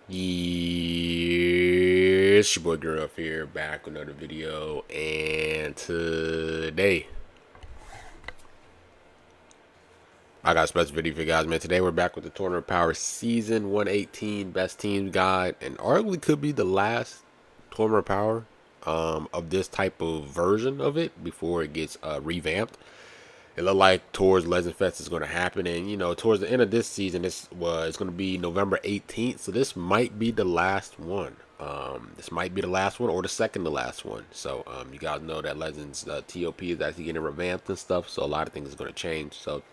Yeah, it's your boy Girl here, back with another video, and today I got a special video for you guys, man. Today we're back with the Tournament Power Season 118 Best Teams Guide, and arguably could be the last Tournament Power of this type of version of it before it gets revamped. It looked like towards Legends Fest is going to happen, and towards the end of this season, it's going to be November 18th. So this might be the last one. This might be the last one or the second to last one. So you guys know that Legends TOP is actually getting revamped and stuff. So a lot of things is going to change. So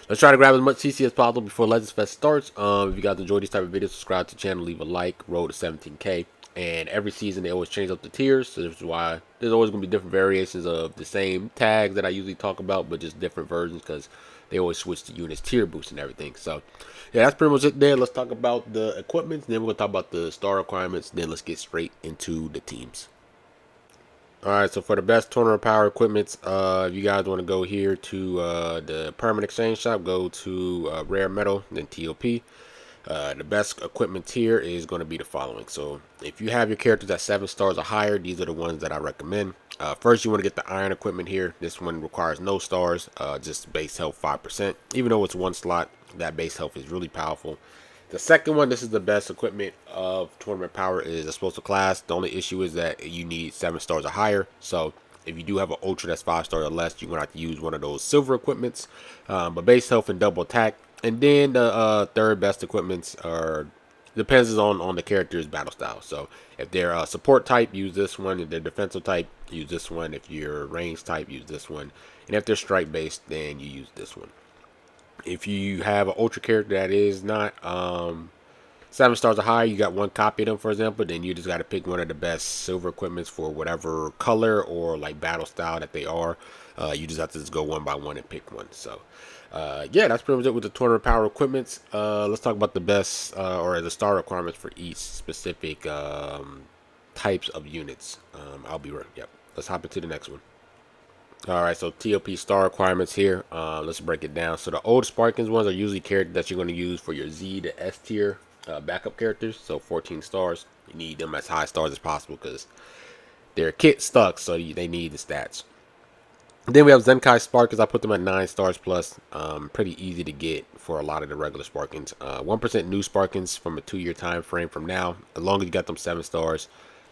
let's try to grab as much CC as possible before Legends Fest starts. If you guys enjoy these type of videos, subscribe to the channel, leave a like, road to 17K. And every season they always change up the tiers, so this is why there's always going to be different variations of the same tags that I usually talk about, but just different versions because they always switch to units, tier boost, and everything. So yeah, that's pretty much it there. Let's talk about the equipment, then we're going to talk about the star requirements, then let's get straight into the teams. Alright, so for the best tournament power equipments, if you guys want to go here to the permanent exchange shop, go to rare metal, then TOP. The best equipment tier is going to be the following. So if you have your characters at 7 stars or higher, these are the ones that I recommend. First, you want to get the iron equipment here. This one requires no stars, just base health 5%. Even though it's one slot, that base health is really powerful. The second one, this is the best equipment of tournament power, is explosive class. The only issue is that you need 7 stars or higher. So if you do have an ultra that's 5 stars or less, you're going to have to use one of those silver equipments. But base health and double attack. And then the third best equipments are depends on the character's battle style. So if they're a support type, use this one. If they're defensive type, use this one. If you're range type, use this one. And if they're strike based, then you use this one. If you have an ultra character that is not 7 stars or higher, you got one copy of them, for example, then you just got to pick one of the best silver equipments for whatever color or like battle style that they are. You just have to just go one by one and pick one. So yeah, that's pretty much it with the tournament power equipments. Let's talk about the best or the star requirements for each specific types of units. I'll be right. Yep. Let's hop into the next one. Alright, so TOP star requirements here. Let's break it down. So the old Sparkins ones are usually characters that you're going to use for your Z to S tier backup characters. So 14 stars. You need them as high stars as possible because they're kit stuck, so they need the stats. Then we have Zenkai Sparkins. I put them at 9 stars plus. Pretty easy to get for a lot of the regular Sparkins. 1% new Sparkins from a 2-year time frame from now. As long as you got them 7 stars,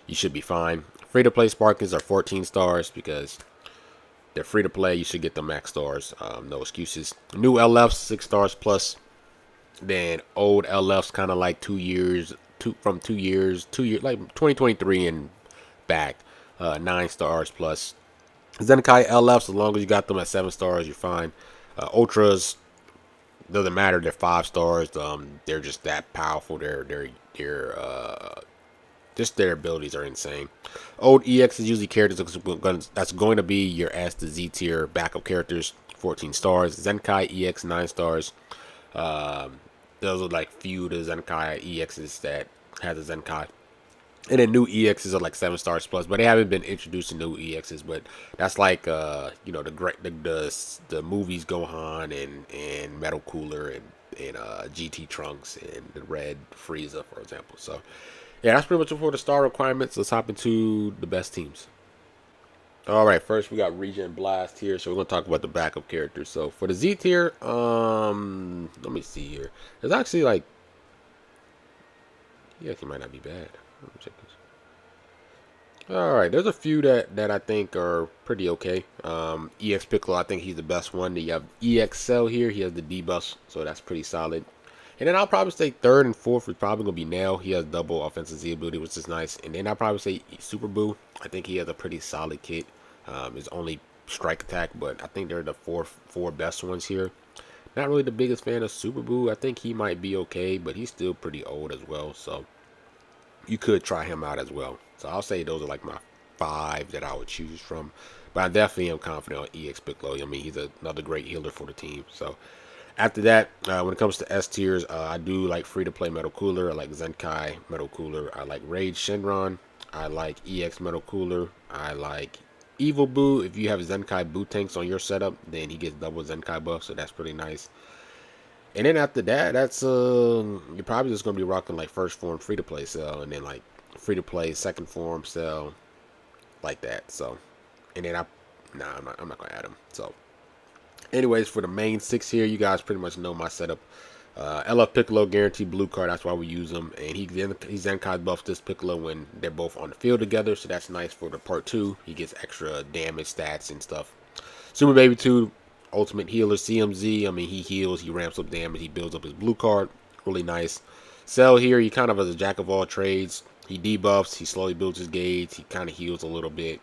you should be fine. Free to play Sparkins are 14 stars because they're free to play. You should get the max stars. No excuses. New LFs 6 stars plus. Then old LFs kind of like 2 years, from 2 years, like 2023 and back. 9 stars plus. Zenkai LFs, as long as you got them at 7 stars, you're fine. Ultras, doesn't matter. They're 5 stars. They're just that powerful. Just their abilities are insane. Old EX is usually characters that's going to be your S to Z tier backup characters. 14 stars. Zenkai EX 9 stars. Those are like few of the Zenkai EXs that has a Zenkai. And then new EXs are like 7 stars plus, but they haven't been introduced to new EXs. But that's like the movies Gohan and Metal Cooler and GT Trunks and the Red Frieza, for example. So yeah, that's pretty much it for the star requirements. Let's hop into the best teams. All right, first we got Regen Blast here, so we're gonna talk about the backup characters. So for the Z tier, let me see here. There's actually like, yeah, he might not be bad. Let me check this. All right, there's a few that I think are pretty okay. EX Piccolo, I think he's the best one. You have EX Cell here. He has the debuffs, so that's pretty solid. And then I'll probably say third and fourth is probably going to be Nail. He has double offensive Z ability, which is nice. And then I'll probably say Super Boo. I think he has a pretty solid kit. It's only strike attack, but I think they're the four best ones here. Not really the biggest fan of Super Boo. I think he might be okay, but he's still pretty old as well. So you could try him out as well. So I'll say those are like my 5 that I would choose from. But I definitely am confident on EX Piccolo. I mean, he's another great healer for the team. So after that, when it comes to S tiers, I do like free-to-play Metal Cooler. I like Zenkai Metal Cooler. I like Rage Shenron. I like EX Metal Cooler. I like Evil Boo. If you have Zenkai Boo tanks on your setup, then he gets double Zenkai buff, so that's pretty nice. And then after that, that's you're probably just gonna be rocking like first form free to play sell, and then like free to play second form sell, like that. So, and then I'm not gonna add them. So, anyways, for the main six here, you guys pretty much know my setup. LF Piccolo guaranteed blue card. That's why we use him, and he Zenkai buffs this Piccolo when they're both on the field together. So that's nice for the part 2. He gets extra damage stats and stuff. Super Baby 2, Ultimate Healer CMZ. I mean, he heals, he ramps up damage, he builds up his blue card. Really nice. Cell here, he kind of is a jack of all trades. He debuffs, he slowly builds his gauge, he kind of heals a little bit.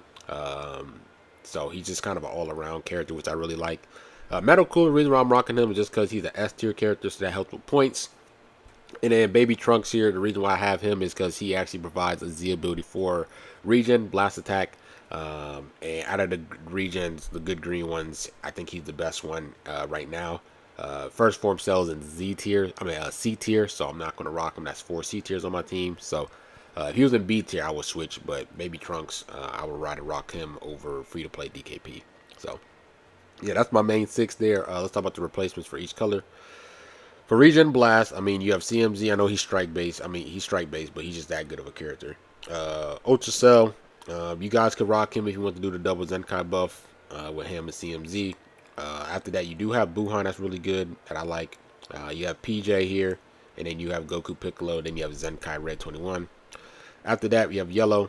So he's just kind of an all-around character, which I really like. Metal Cooler, the reason why I'm rocking him is just because he's an S tier character, so that helps with points. And then Baby Trunks here, the reason why I have him is because he actually provides a Z ability for regen, blast attack. And out of the regens, the good green ones, I think he's the best one right now. First form sells in Z tier, C tier, so I'm not going to rock him. That's 4 C tiers on my team. So if he was in B tier, I would switch, but Baby Trunks, I would rather rock him over free to play DKP. So yeah, that's my main 6 there. Let's talk about the replacements for each color. For Regen Blast, I mean, you have CMZ. I know he's strike based. I mean, he's strike based, but he's just that good of a character. Ultra Cell, you guys could rock him if you want to do the double Zenkai buff with him and CMZ. After that, you do have Buhan. That's really good that I like. You have PJ here, and then you have Goku Piccolo. Then you have Zenkai Red 21. After that, we have Yellow.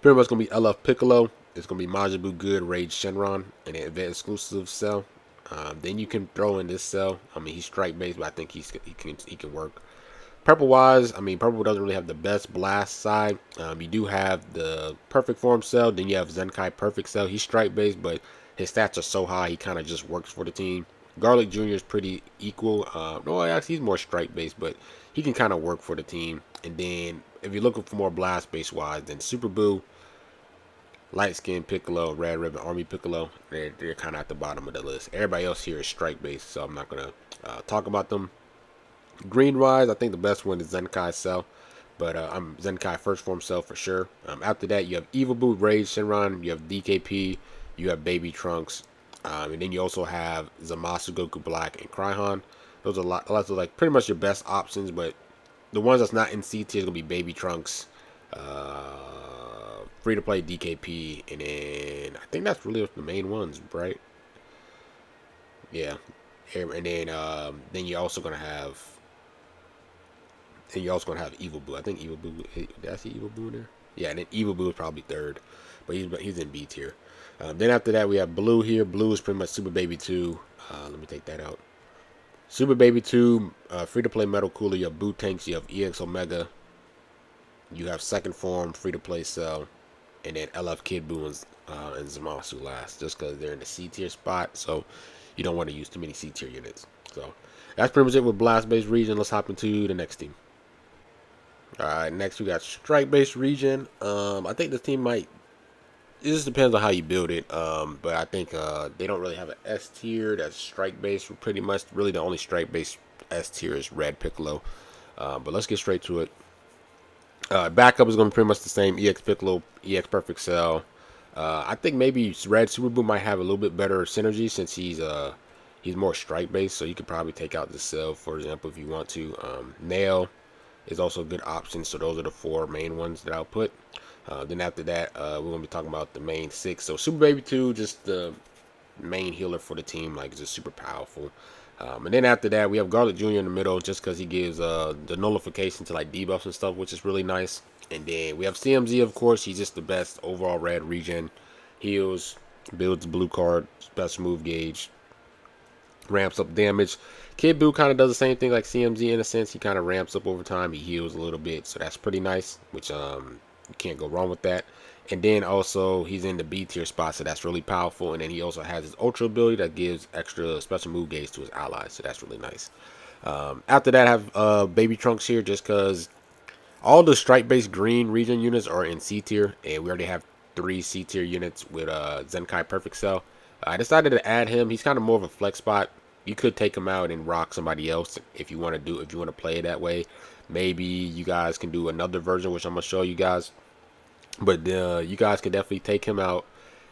Pretty much going to be LF Piccolo. It's going to be Majin Buu Good, Rage Shenron, and an event exclusive cell. Then you can throw in this cell. I mean, he's strike based, but I think he can work. Purple wise, I mean, Purple doesn't really have the best blast side. You do have the perfect form cell. Then you have Zenkai perfect cell. He's strike based, but his stats are so high, he kind of just works for the team. Garlic Jr. is pretty equal. No, actually, he's more strike based, but he can kind of work for the team. And then if you're looking for more blast base wise, then Super Buu, Light Skin Piccolo, Red Ribbon Army Piccolo, they're kind of at the bottom of the list. Everybody else here is strike based, so I'm not going to talk about them. Green wise, I think the best one is Zenkai Cell, but I'm Zenkai first form Cell for sure. After that, you have Evil Boo, Rage Shenron, you have DKP, you have Baby Trunks, and then you also have Zamasu, Goku Black, and Cryhon. Those are lots of like pretty much your best options, but the ones that's not in C tier is gonna be Baby Trunks, free to play DKP, and then I think that's really the main ones, right? Yeah, and then you're also gonna have. And you're also gonna have Evil Boo. I think Evil Boo. Did I see Evil Boo in there? Yeah, and then Evil Boo is probably third, but he's in B tier. Then after that we have Blue here. Blue is pretty much Super Baby 2. Let me take that out. Super Baby 2, free to play Metal Cooler. You have Boo Tanks. You have EX Omega. You have second form free to play Cell, and then LF Kid Boo and Zamasu last, just because they're in the C tier spot. So you don't want to use too many C tier units. So that's pretty much it with blast based region. Let's hop into the next team. Alright, next we got strike based region. I think this team might. It just depends on how you build it. But I think they don't really have an S tier that's strike based. Pretty much, really the only strike based S tier is Red Piccolo. But let's get straight to it. Backup is going to be pretty much the same. EX Piccolo, EX Perfect Cell. I think maybe Red Super Boo might have a little bit better synergy since he's more strike based. So you could probably take out the Cell, for example, if you want to. Nail is also a good option. So those are the 4 main ones that I'll put. Then after that, we're going to be talking about the main 6. So Super Baby 2, just the main healer for the team, like just super powerful. And then after that, we have Garlic Jr. in the middle, just because he gives the nullification to like debuffs and stuff, which is really nice. And then we have CMZ, of course. He's just the best overall red regen. Heals, builds blue card, best move gauge, ramps up damage. Kid Buu kind of does the same thing like CMZ in a sense. He kind of ramps up over time. He heals a little bit, so that's pretty nice, which you can't go wrong with that. And then also he's in the B tier spot, so that's really powerful. And then he also has his ultra ability that gives extra special move gauge to his allies, so that's really nice. After that, I have Baby Trunks here, just because all the strike based green region units are in C tier, and we already have 3 C tier units with Zenkai Perfect Cell. I decided to add him. He's kind of more of a flex spot. You could take him out and rock somebody else if you want to play it that way. Maybe you guys can do another version, which I'm gonna show you guys. But you guys can definitely take him out,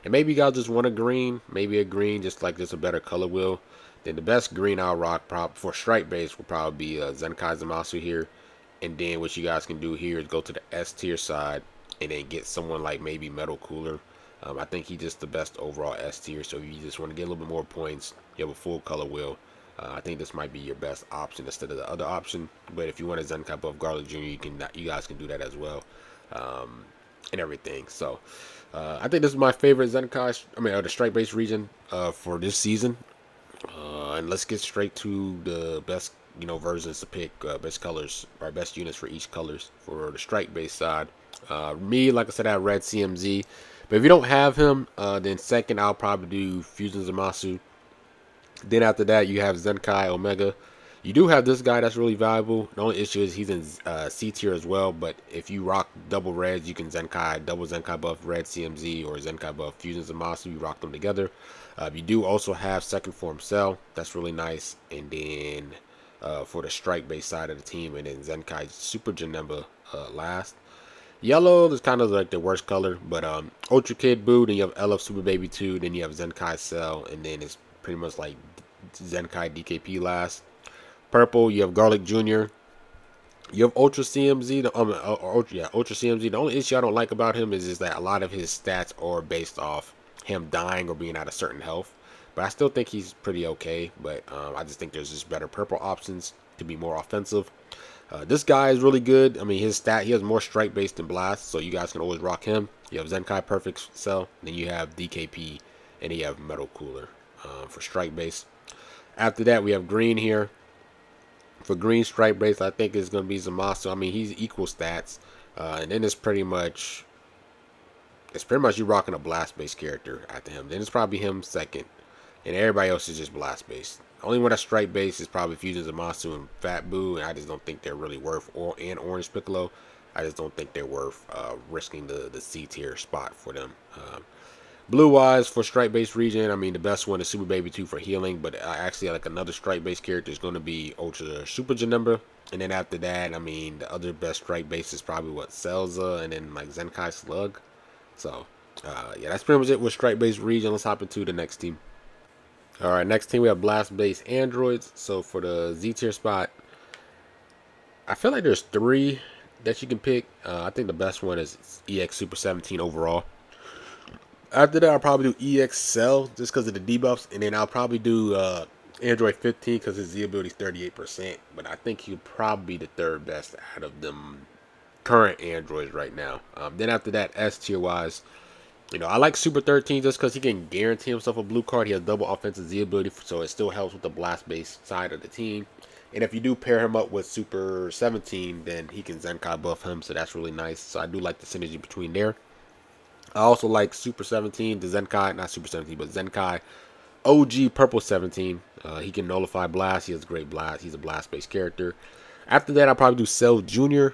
and maybe you guys just want a green, maybe a green, just a better color wheel. Then the best green I'll rock for strike base will probably be Zenkai Zamasu here. And then what you guys can do here is go to the S tier side and then get someone like maybe Metal Cooler. I think he's just the best overall S tier. So if you just want to get a little bit more points, you have a full color wheel. I think this might be your best option instead of the other option. But if you want a Zenkai buff Garlic Jr., you guys can do that as well, and everything. So I think this is my favorite Zenkai. The strike base region for this season. And let's get straight to the best versions to pick, best colors or best units for each colors for the strike base side. Me, like I said, I have red CMZ. But if you don't have him, then second I'll probably do Fusion Zamasu. Then after that, you have Zenkai Omega. You do have this guy that's really valuable. The only issue is he's in C tier as well. But if you rock double reds, you can double Zenkai buff red CMZ or Zenkai buff Fusion Zamasu. You rock them together. You do also have second form Cell. That's really nice. And then for the strike base side of the team, and then Zenkai Super Janemba last. Yellow is kind of like the worst color, but Ultra Kid Boo, then you have LF Super Baby 2, then you have Zenkai Cell, and then it's pretty much like Zenkai DKP last. Purple, you have Garlic Jr. You have Ultra CMZ. Ultra CMZ. The only issue I don't like about him is that a lot of his stats are based off him dying or being at a certain health. But I still think he's pretty okay. But I just think there's just better purple options to be more offensive. This guy is really good. He has more strike based than blast, so you guys can always rock him. You have Zenkai Perfect Cell, then you have DKP, and you have Metal Cooler for strike base. After that, we have green here. For green strike base, I think it's going to be Zamasu. He's equal stats, and then it's pretty much you rocking a blast based character after him. Then it's probably him second, and everybody else is just blast based. Only one that's strike base is probably Fusion Zamasu and Fat Boo, and I just don't think they're really worth, and Orange Piccolo. I just don't think they're worth risking the C tier spot for them. Blue wise for strike base region, the best one is Super Baby 2 for healing, but I actually like another strike base character is going to be Ultra Super Janemba. And then after that, the other best strike base is probably Celza, and then like Zenkai Slug. So yeah, that's pretty much it with strike base region. Let's hop into the next team. Alright, next team we have blast base androids. So for the Z tier spot, I feel like there's three that you can pick. I think the best one is EX Super 17 overall. After that, I'll probably do EX Cell just because of the debuffs, and then I'll probably do Android 15 because his Z ability is 38%. But I think he'll probably be the third best out of them current androids right now. Then after that, S tier wise, I like Super 13 just because he can guarantee himself a blue card. He has double offensive Z ability, so it still helps with the blast base side of the team. And if you do pair him up with Super 17, then he can Zenkai buff him, so that's really nice. So I do like the synergy between there. I also like Super 17, the Zenkai, not Super 17, but Zenkai OG Purple 17. He can nullify blast. He has great blast. He's a blast-based character. After that, I'll probably do Cell Jr.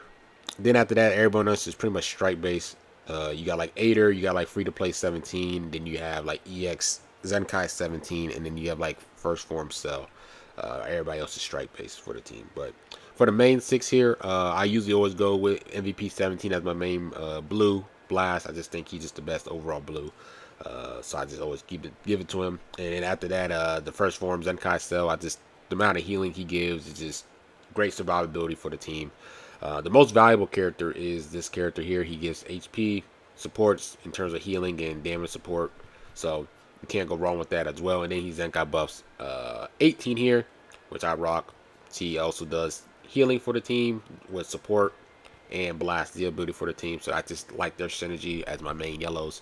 Then after that, everyone else is pretty much strike-based. You got like Aider, you got like Free-to-Play 17, then you have like EX Zenkai 17, and then you have like First Form Cell. Everybody else is strike-based for the team. But for the main six here, I usually always go with MVP 17 as my main blue. Blast, I just think he's just the best overall blue, so I just always give it to him. And then after that, the first form Zenkai Cell, the amount of healing he gives is just great survivability for the team. The most valuable character is this character here. He gives HP supports in terms of healing and damage support, so you can't go wrong with that as well. And then he Zenkai buffs 18 here, which I rock. He also does healing for the team with support and blast the ability for the team, so I just like their synergy as my main yellows.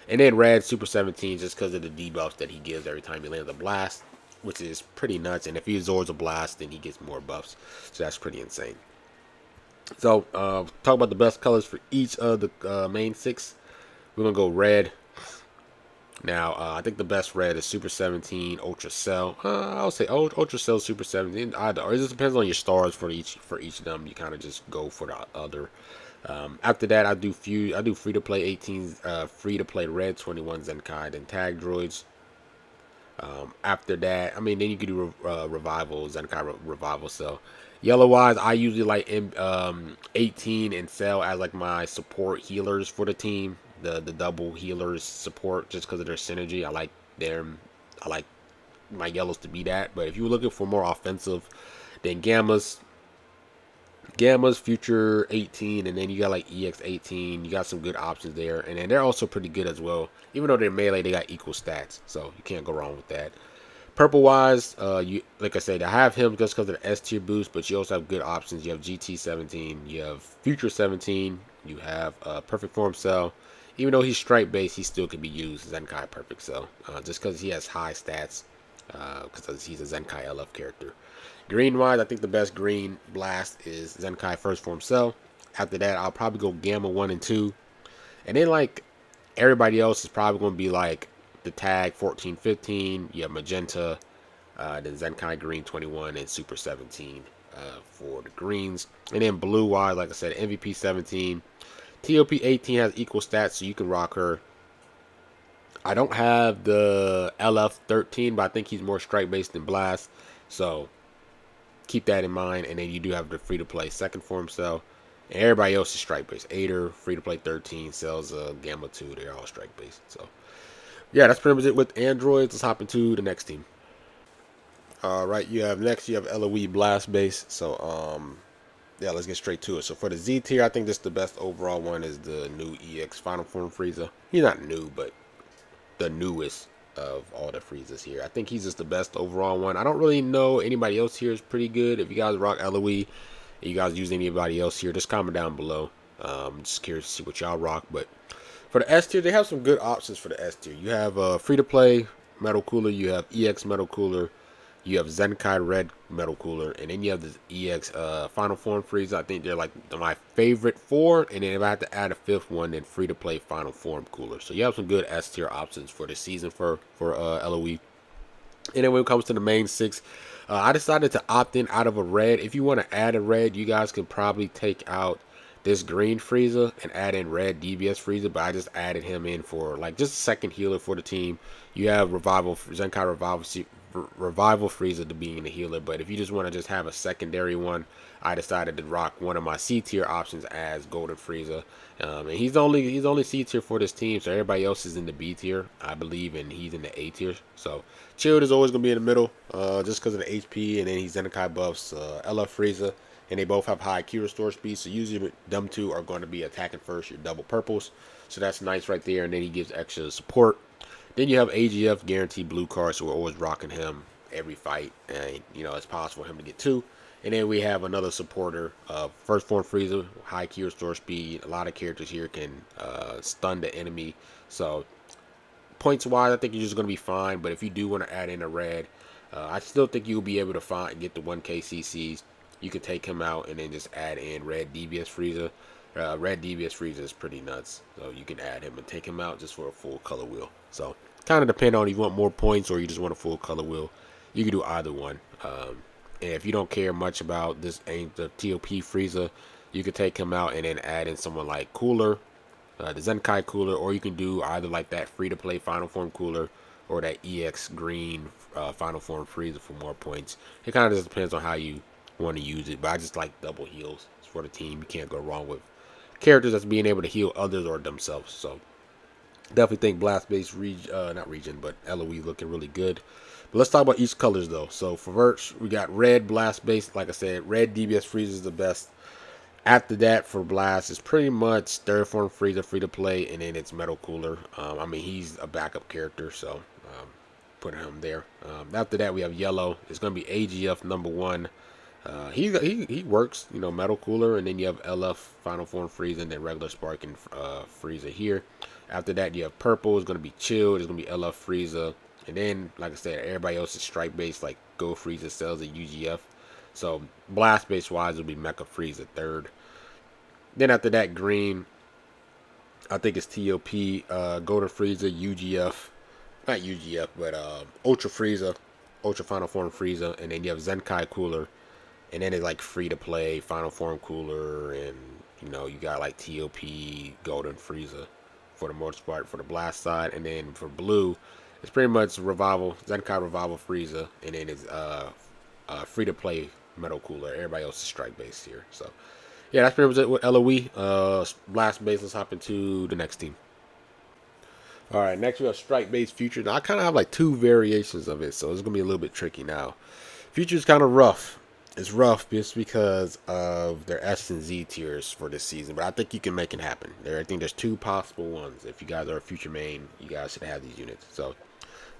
And then red Super 17 just because of the debuffs that he gives every time he lands a blast, which is pretty nuts. And if he absorbs a blast, then he gets more buffs, so that's pretty insane. So talk about the best colors for each of the main six. We're gonna go red. Now, I think the best red is Super 17, Ultra Cell. I'll say Ultra Cell, Super 17. Either, or it just depends on your stars for each of them. You kind of just go for the other. After that, I do free to play 18, free to play red 21 Zenkai, then tag droids. After that, then you can do revival Zenkai revival Cell. Yellow wise, I usually like 18 and Cell as like my support healers for the team. The double healers support just because of their synergy. I like them. I like my yellows to be that. But if you're looking for more offensive, then Gamma's Future 18, and then you got like EX 18. You got some good options there, and then they're also pretty good as well. Even though they're melee, they got equal stats, so you can't go wrong with that. Purple wise, you like I said, I have him just because of the S tier boost, but you also have good options. You have GT 17, you have Future 17, you have Perfect Form Cell. Even though he's strike based, he still can be used Zenkai Perfect Cell, just because he has high stats, because he's a Zenkai LF character. Green wise, I think the best green blast is Zenkai First Form Cell. After that, I'll probably go Gamma 1 and 2. And then, like, everybody else is probably going to be like the tag 14, 15. You have Magenta, then Zenkai Green 21, and Super 17 for the greens. And then blue wise, like I said, MVP 17. TOP 18 has equal stats, so you can rock her. I don't have the LF 13, but I think he's more strike based than blast. So keep that in mind. And then you do have the free to play second form cell. And everybody else is strike based. Aider, free to play 13, cells Gamma 2, they're all strike based. So yeah, that's pretty much it with androids. Let's hop into the next team. All right, you have LOE blast base. So yeah, let's get straight to it. So for the Z tier, I think this the best overall one is the new EX Final Form Frieza. He's not new, but the newest of all the Friezas here. I think he's just the best overall one. I don't really know anybody else here is pretty good. If you guys rock LOE, you guys use anybody else here, just comment down below. Just curious to see what y'all rock. But for the S tier, they have some good options for the S tier. You have free to play Metal Cooler, you have EX Metal Cooler, you have Zenkai Red Metal Cooler, and then you have this EX Final Form Frieza. I think they're like my favorite four. And then if I had to add a fifth one, then free to play Final Form Cooler. So you have some good S tier options for this season for LOE. And then when it comes to the main six, I decided to opt in out of a red. If you want to add a red, you guys can probably take out this green Frieza and add in red DBS Frieza, but I just added him in for like just a second healer for the team. You have Zenkai Revival Frieza to being the healer, but if you just want to just have a secondary one, I decided to rock one of my C tier options as Golden Frieza. And he's only C tier for this team, so everybody else is in the B tier, I believe, and he's in the A tier. So Chilled is always gonna be in the middle, just because of the HP, and then he's Zenkai buffs LF Frieza, and they both have high Q restore speed. So usually them two are going to be attacking first, your double purples. So that's nice right there, and then he gives extra support. Then you have AGF guaranteed blue cards, so we're always rocking him every fight, and it's possible for him to get two. And then we have another supporter, First Form Frieza, high Q restore speed. A lot of characters here can stun the enemy. So points wise, I think you're just going to be fine. But if you do want to add in a red, I still think you'll be able to get the 1K CCs. You can take him out and then just add in red DBS Frieza. Red DBS Frieza is pretty nuts. So you can add him and take him out just for a full color wheel. So kind of depend on if you want more points or you just want a full color wheel. You can do either one. And if you don't care much about the TOP Frieza, you can take him out and then add in someone like Cooler, the Zenkai Cooler, or you can do either like that free-to-play Final Form Cooler or that EX Green Final Form Frieza for more points. It kind of just depends on how you want to use it, but I just like double heals for the team. You can't go wrong with characters that's being able to heal others or themselves. So definitely think Blast Base not region, but LOE looking really good. But let's talk about each colors though. So for Verge, we got red Blast Base. Like I said, red DBS Frieza is the best. After that, for Blast, it's pretty much Third Form Frieza free to play, and then it's Metal Cooler. I mean, he's a backup character, so putting him there. After that, we have yellow. It's going to be AGF number one. He works, Metal Cooler, and then you have LF Final Form Frieza, and then regular Spark and Frieza here. After that, you have purple. It's going to be Chilled. It's going to be LF Frieza, and then, like I said, everybody else is strike based, like Go Frieza, Cells, and UGF. So blast base wise, will be Mecha Frieza third. Then after that, green, I think it's TOP, Golden Frieza, UGF, not UGF, but Ultra Frieza, Ultra Final Form Frieza, and then you have Zenkai Cooler, and then it's like free to play Final Form Cooler, and you got like TOP, Golden Frieza for the most part for the blast side, and then for blue, it's pretty much Zenkai Revival Frieza, and then it's free to play Metal Cooler. Everybody else is strike based here. So yeah, that's pretty much it with LOE. Blast base. Let's hop into the next team. All right, next we have strike-based future. Now I kind of have like two variations of it, so it's gonna be a little bit tricky now. Future's kind of rough. It's rough just because of their S and Z tiers for this season, but I think you can make it happen. I think there's two possible ones. If you guys are a future main, you guys should have these units. So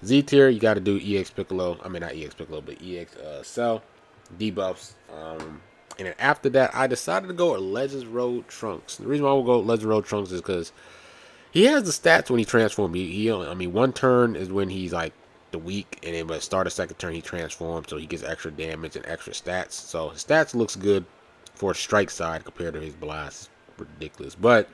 Z tier, you got to do EX Piccolo. I mean, not EX Piccolo, but EX Cell debuffs. And then after that, I decided to go with Legends Road Trunks. The reason why I will go with Legends Road Trunks is because he has the stats when he transforms. I mean, one turn is when he's like the weak, and then but start a second turn he transforms, so he gets extra damage and extra stats. So his stats looks good for a strike side compared to his blast. Ridiculous, but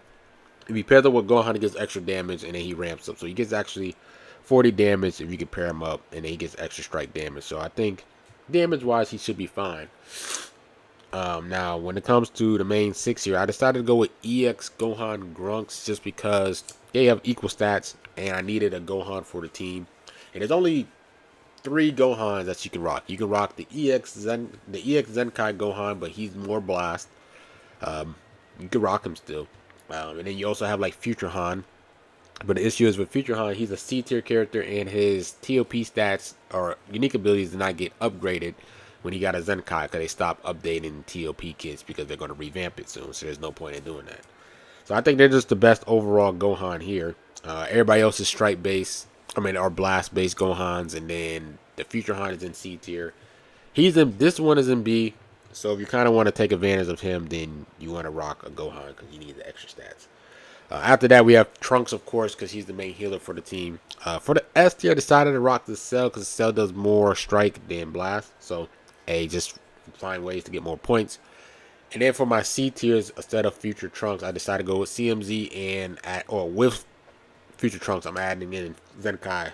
if you pair them with Gohan, he gets extra damage, and then he ramps up. So he gets actually 40 damage if you can pair him up, and then he gets extra strike damage. So I think damage-wise, he should be fine. Now, when it comes to the main six here, I decided to go with EX Gohan Grunks just because they have equal stats, and I needed a Gohan for the team. And there's only three Gohans that you can rock. You can rock the EX Zenkai Gohan, but he's more blast. You can rock him still. And then you also have like Future Han. But the issue is with Future Han, he's a C tier character, and his TOP stats or unique abilities did not get upgraded when he got a Zenkai because they stopped updating TOP kits because they're going to revamp it soon. So there's no point in doing that. So I think they're just the best overall Gohan here. Everybody else is strike base. I mean, or blast based Gohans, and then the Future Han is in C tier. This one is in B. So if you kind of want to take advantage of him, then you want to rock a Gohan because you need the extra stats. After that, we have Trunks, of course, because he's the main healer for the team. For the S tier, I decided to rock the Cell because Cell does more strike than blast. So, hey, just find ways to get more points. And then for my C tiers, instead of Future Trunks, I decided to go with CMZ with Future Trunks. I'm adding in Zenkai,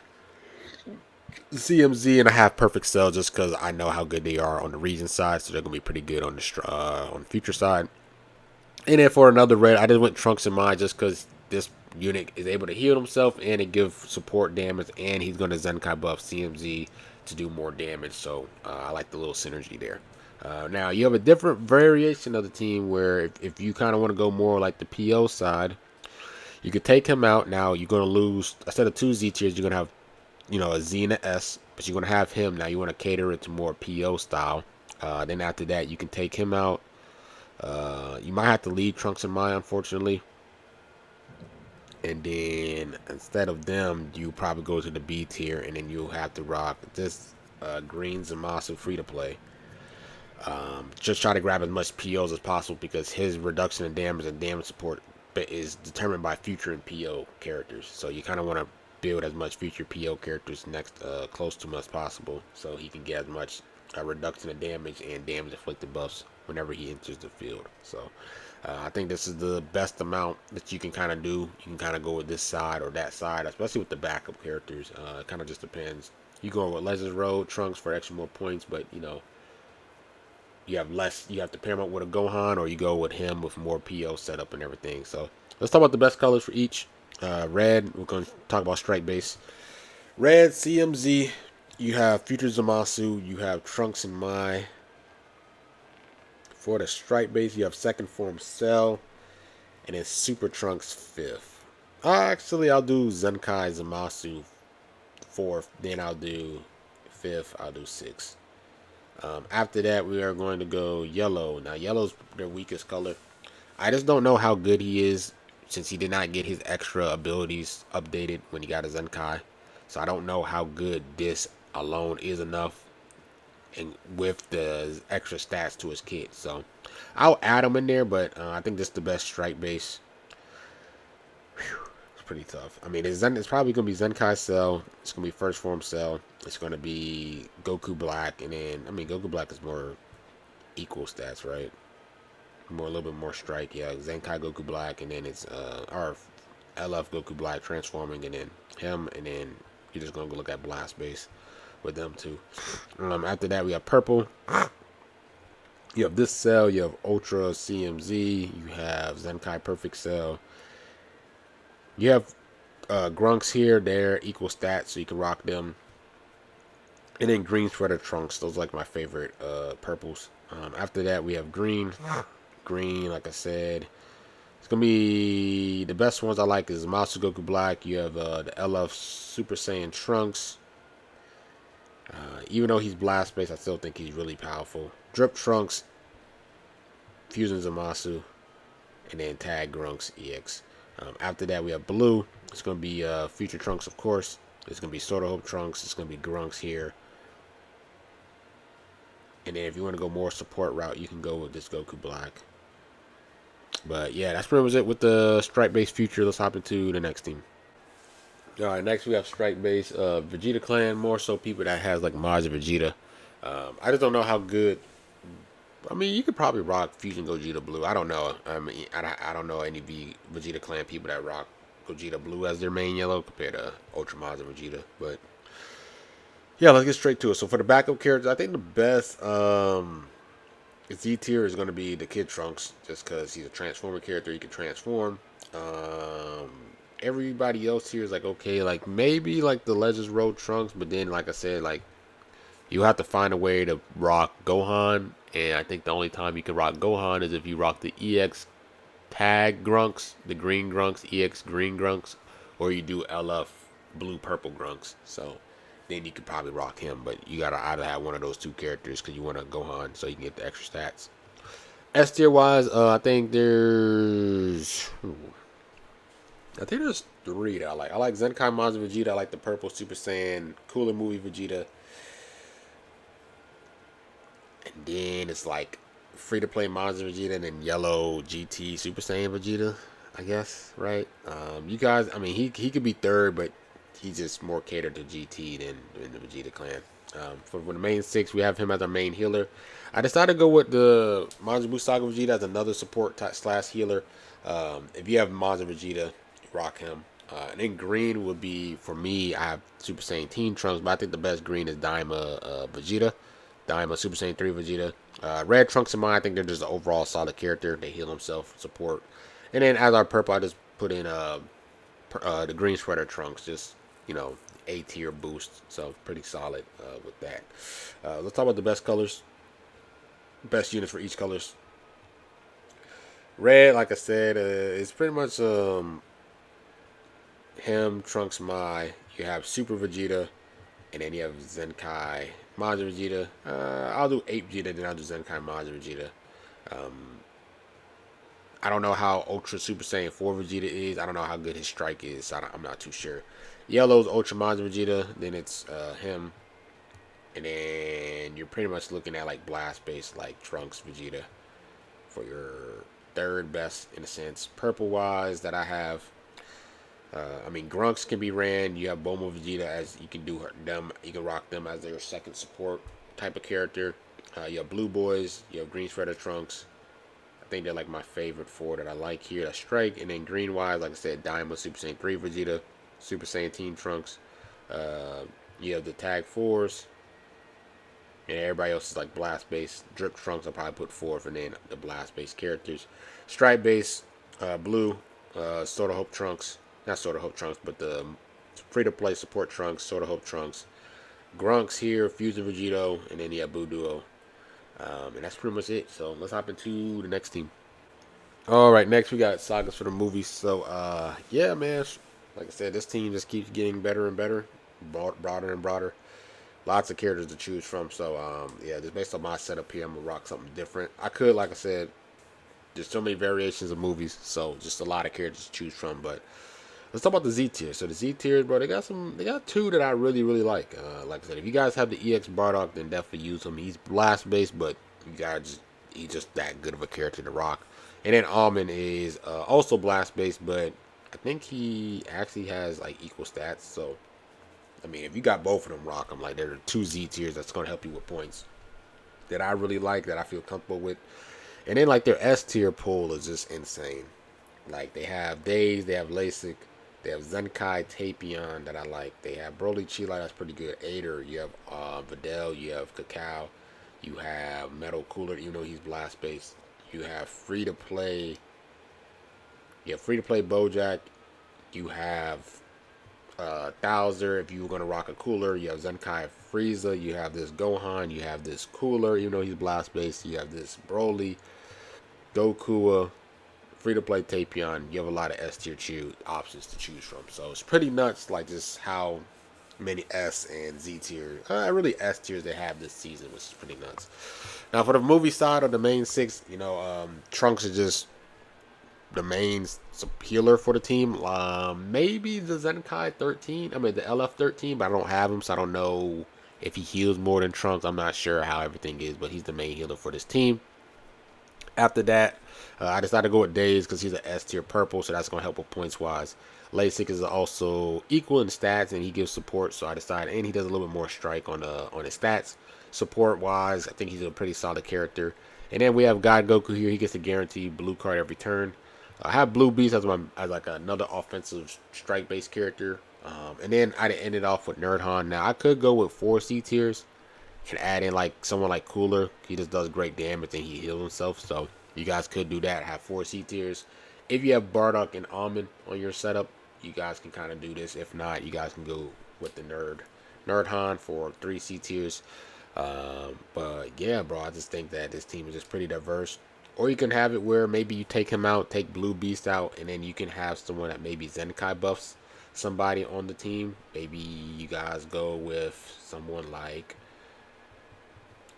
CMZ, and I have Perfect Cell just because I know how good they are on the regen side. So they're gonna be pretty good on the Future side. And then for another red, I just went Trunks in mine just because this unit is able to heal himself and it give support damage, and he's going to Zenkai buff CMZ to do more damage. So I like the little synergy there. Now you have a different variation of the team where if you kind of want to go more like the PO side, you could take him out. Now you're going to lose, instead of two Z tiers, you're going to have a Z and an S, but you're going to have him. Now you want to cater it to more PO style. Then after that, you can take him out. You might have to leave Trunks and Mai, unfortunately. And then instead of them, you probably go to the B tier, and then you'll have to rock this green Zamasu free to play. Just try to grab as much POs as possible because his reduction in damage and damage support is determined by future and PO characters. So you kind of want to build as much future PO characters close to him as possible, so he can get as much reduction of damage and damage inflicted buffs whenever he enters the field. So I think this is the best amount that you can kind of do. You can kind of go with this side or that side, especially with the backup characters. It kind of just depends. You go with Legends Road Trunks for extra more points, but you have less. You have to pair him up with a Gohan, or you go with him with more PO setup and everything. So let's talk about the best colors for each. Red, we're going to talk about strike base. Red, CMZ. You have Future Zamasu. You have Trunks and Mai. For the strike base, you have second form Cell, and then Super Trunks fifth. Actually, I'll do Zenkai Zamasu fourth. Then I'll do fifth. I'll do sixth. After that, we are going to go yellow. Now, yellow's their weakest color. I just don't know how good he is since he did not get his extra abilities updated when he got his Zenkai. So I don't know how good this alone is enough, and with the extra stats to his kit. So I'll add him in there, but I think this is the best strike base. Whew, it's pretty tough. I mean, it's probably going to be Zenkai Cell. It's going to be First Form Cell. It's going to be Goku Black. And then, I mean, Goku Black is more equal stats, right? A little bit more strike. Yeah, Zenkai Goku Black. And then it's our LF Goku Black transforming. And then him. And then you're just going to go look at Blast Base with them too. After that, we have purple. You have this Cell. You have Ultra CMZ. You have Zenkai Perfect Cell. You have Grunks here. They're equal stats, so you can rock them. And then greens for the Trunks. Those are like my favorite purples. After that, we have green. Green, like I said. It's gonna be the best ones I like is Master Goku Black. You have the LF Super Saiyan Trunks. Even though he's blast based, I still think he's really powerful. Drip Trunks, Fusion Zamasu, and then Tag Grunks EX. After that, we have Blue. It's gonna be Future Trunks, of course. It's gonna be Sort of Hope Trunks. It's gonna be Grunks here. And then if you want to go more support route, you can go with this Goku Black. But yeah, that's pretty much it with the strike based future. Let's hop into the next team. All right, next we have strike base Vegeta clan. More so people that has like mods of Vegeta. I just don't know how good. I mean, you could probably rock Fusion Gogeta Blue. I don't know. I mean, I don't know any Vegeta clan people that rock Gogeta Blue as their main yellow compared to Ultra mods of Vegeta. But yeah, let's get straight to it. So for the backup characters, I think the best Z tier is going to be the Kid Trunks, just because he's a transformer character. He can transform. Um, Everybody else here is like okay, like maybe like the Legends Road Trunks, but then like I said, like you have to find a way to rock Gohan, and I think the only time you can rock Gohan is if you rock the EX Tag Grunks, the Green Grunks, EX Green Grunks, or you do LF Blue Purple Grunks. So then you could probably rock him, but you gotta either have one of those two characters because you want to Gohan so you can get the extra stats. S tier wise, I think there's three that I like. I like Zenkai Monster Vegeta. I like the Purple Super Saiyan Cooler Movie Vegeta. And then it's like free to play Monster Vegeta and then Yellow GT Super Saiyan Vegeta, I guess, right? You guys, I mean, he could be third, but he's just more catered to GT than the Vegeta clan. For the main six, we have him as our main healer. I decided to go with the Majin Buu Saga Vegeta as another support slash healer. If you have Majin Vegeta, rock him. And then green would be, for me, I have Super Saiyan Teen Trunks, but I think the best green is Daima Vegeta. Daima Super Saiyan 3 Vegeta. Red Trunks in mine, I think they're just an overall solid character. They heal himself, support. And then as our purple, I just put in the green sweater Trunks, just, you know, A tier boost. So pretty solid with that. Let's talk about the best colors. Best units for each colors. Red, like I said, is pretty much him, Trunks, Mai. You have Super Vegeta, and then you have Zenkai, Majin Vegeta. I'll do 8 Vegeta, then I'll do Zenkai, Majin Vegeta. Um, I don't know how Ultra Super Saiyan 4 Vegeta is. I don't know how good his strike is. So I'm not too sure. Yellow's Ultra Majin Vegeta. Then it's him. And then you're pretty much looking at like blast based like Trunks Vegeta for your third best in a sense. Purple wise that I have. I mean, Grunks can be ran. You have Bulma Vegeta as you can do them. You can rock them as their second support type of character. You have Blue Boys. You have Green Shredder Trunks. I think they're like my favorite four that I like here. That strike. And then green wise, like I said, Daima Super Saiyan 3 Vegeta, Super Saiyan Teen Trunks. You have the Tag Fours. And everybody else is like blast based. Drip Trunks I'll probably put fourth, and then the blast based characters. Stripe base, blue, Sort of Hope Trunks. Not Sort of Hope Trunks, but the free to play support Trunks, Sort of Hope Trunks. Grunks here, Fusion Vegito, and then you have Boo Duo. And that's pretty much it. So let's hop into the next team. All right, next we got sagas for the movies. So yeah, man. Like I said, this team just keeps getting better and better, broader and broader. Lots of characters to choose from. So yeah, just based on my setup here, I'm gonna rock something different. I could, like I said, there's so many variations of movies, so just a lot of characters to choose from. But let's talk about the Z tier. So the Z tiers, bro, they got two that I really, really like. Like I said, if you guys have the EX Bardock, then definitely use him. He's blast based, but he's just that good of a character to rock. And then Almond is also blast based, but I think he actually has like equal stats. So I mean, if you got both of them, rock them. Like there are two Z tiers that's gonna help you with points that I really like, that I feel comfortable with. And then like their S tier pool is just insane. Like they have Days, they have LASIK, they have Zenkai Tapion that I like. They have Broly Chila, that's pretty good. Ader, you have Videl, you have Cacao, you have Metal Cooler, even though he's blast based. You have free to play. You have free to play Bojack. You have Thouser if you were gonna rock a cooler. You have Zenkai Frieza. You have this Gohan. You have this Cooler, even though he's blast based. You have this Broly, Dokua, free to play Tapion, you have a lot of S tier options to choose from. So it's pretty nuts, like just how many S and Z tier, really S tiers they have this season, which is pretty nuts. Now for the movie side of the main six, Trunks is just the main healer for the team. Maybe the Zenkai 13, the LF 13, but I don't have him, so I don't know if he heals more than Trunks. I'm not sure how everything is, but he's the main healer for this team. After that, I decided to go with Days because he's an S tier purple, so that's going to help with points wise. Lasik is also equal in stats, and he gives support, so I decided, and he does a little bit more strike on his stats. Support wise, I think he's a pretty solid character. And then we have God Goku here. He gets a guaranteed blue card every turn. I have Blue Beast as like another offensive strike based character. And then I ended off with Nerdhan. Now I could go with 4 C tiers and add in like someone like Cooler. He just does great damage and he heals himself. So you guys could do that. Have 4 C tiers. If you have Bardock and Almond on your setup, you guys can kind of do this. If not, you guys can go with the Nerdhan for 3 C tiers. But yeah, bro, I just think that this team is just pretty diverse. Or you can have it where maybe you take him out, take Blue Beast out, and then you can have someone that maybe Zenkai buffs somebody on the team. Maybe you guys go with someone like